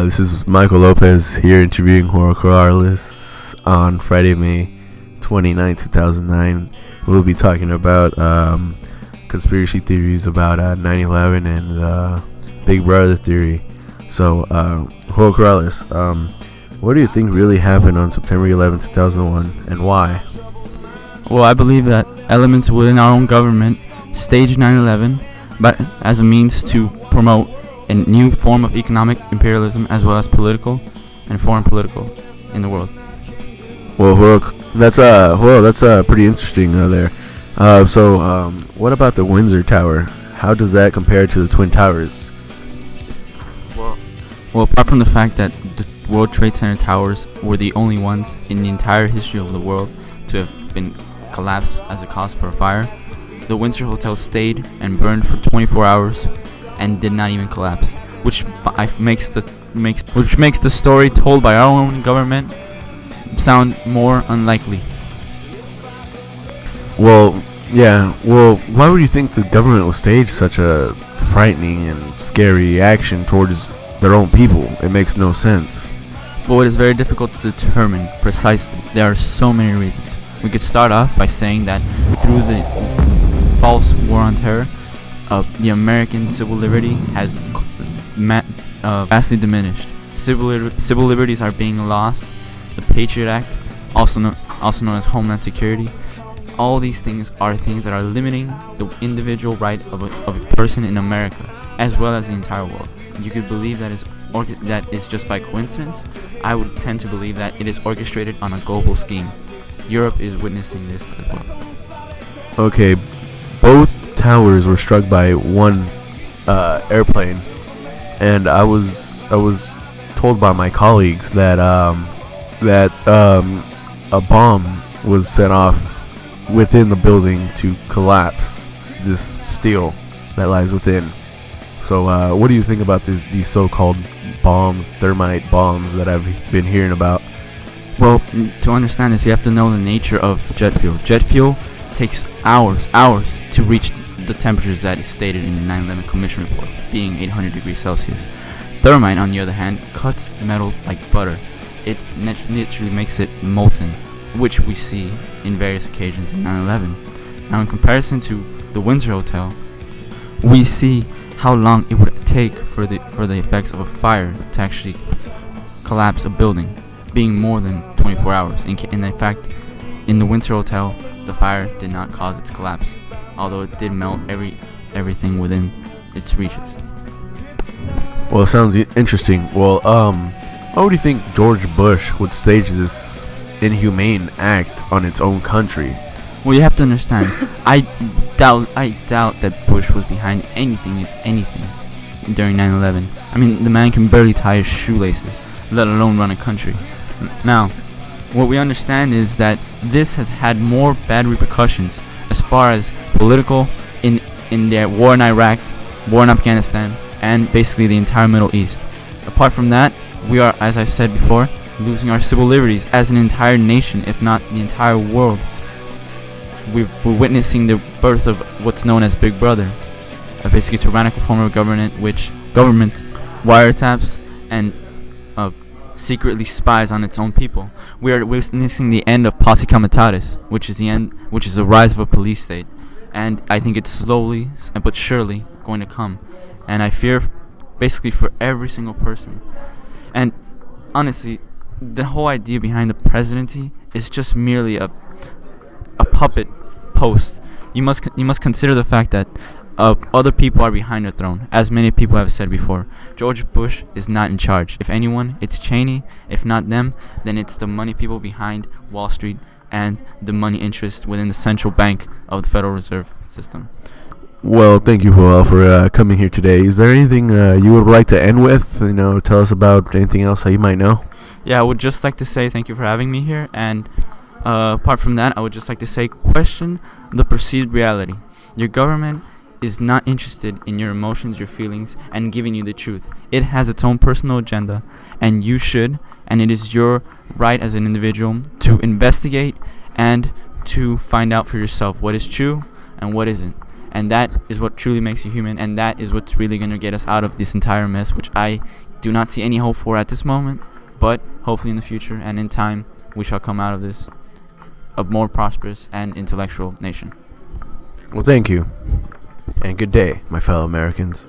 This is Michael Lopez here interviewing Jorge Corrales on Friday, May 29, 2009. We'll be talking about conspiracy theories about 9/11 and Big Brother theory. So, Jorge Corrales, what do you think really happened on September 11, 2001, and why? Well, I believe that elements within our own government staged 9/11 but as a means to promote a new form of economic imperialism as well as political and foreign political in the world. Well, that's pretty interesting there. So, what about the Windsor Tower? How does that compare to the Twin Towers? Well, apart from the fact that the World Trade Center towers were the only ones in the entire history of the world to have been collapsed as a cause for a fire, the Windsor Hotel stayed and burned for 24 hours and did not even collapse, which makes the story told by our own government sound more unlikely. Well, yeah. Well, why would you think the government will stage such a frightening and scary action towards their own people? It makes no sense. But it is very difficult to determine precisely. There are so many reasons. We could start off by saying that through the false war on terror, the American civil liberty has vastly diminished. Civil liberties are being lost. The Patriot Act, also known as Homeland Security, all these things are things that are limiting the individual right of a person in America, as well as the entire world. You could believe that is just by coincidence. I would tend to believe that it is orchestrated on a global scheme. Europe is witnessing this as well. Okay, both towers were struck by one airplane, and I was told by my colleagues that a bomb was set off within the building to collapse this steel that lies within. So, what do you think about these so-called bombs, thermite bombs that I've been hearing about? Well, to understand this, you have to know the nature of jet fuel. Jet fuel takes hours to reach the temperatures that is stated in the 9/11 Commission report, being 800 degrees Celsius. Thermite, on the other hand, cuts metal like butter. It literally makes it molten, which we see in various occasions in 9/11. Now, in comparison to the Windsor Hotel, we see how long it would take for the effects of a fire to actually collapse a building, being more than 24 hours. In fact, in the Windsor Hotel, the fire did not cause its collapse, although it did melt everything within its reaches. Well, it sounds interesting. Well, why would you think George Bush would stage this inhumane act on its own country? Well, you have to understand, I doubt that Bush was behind anything, if anything, during 9/11. I mean, the man can barely tie his shoelaces, let alone run a country. Now, what we understand is that this has had more bad repercussions as far as political in the war in Iraq, war in Afghanistan, and basically the entire Middle East. Apart from that, we are, as I said before, losing our civil liberties as an entire nation, if not the entire world. We're witnessing the birth of what's known as Big Brother, a basically tyrannical form of government wiretaps and secretly spies on its own people. We are witnessing the end of posse comitatus, which is the rise of a police state, and I think it's slowly but surely going to come. And I fear, basically, for every single person. And honestly, the whole idea behind the presidency is just merely a puppet post. You must consider the fact that other people are behind the throne, as many people have said before. George Bush is not in charge. If anyone, it's Cheney. If not them, then it's the money people behind Wall Street and the money interest within the central bank of the Federal Reserve System. Well, thank you, Joel, for coming here today. Is there anything you would like to end with? Tell us about anything else that you might know. Yeah, I would just like to say thank you for having me here, and apart from that, I would just like to say question the perceived reality. Your government is not interested in your emotions, your feelings, and giving you the truth. It has its own personal agenda, and you should, and it is your right as an individual to investigate and to find out for yourself what is true and what isn't. And that is what truly makes you human, and that is what's really going to get us out of this entire mess, which I do not see any hope for at this moment, but hopefully in the future and in time we shall come out of this a more prosperous and intellectual nation. Well, thank you. And good day, my fellow Americans.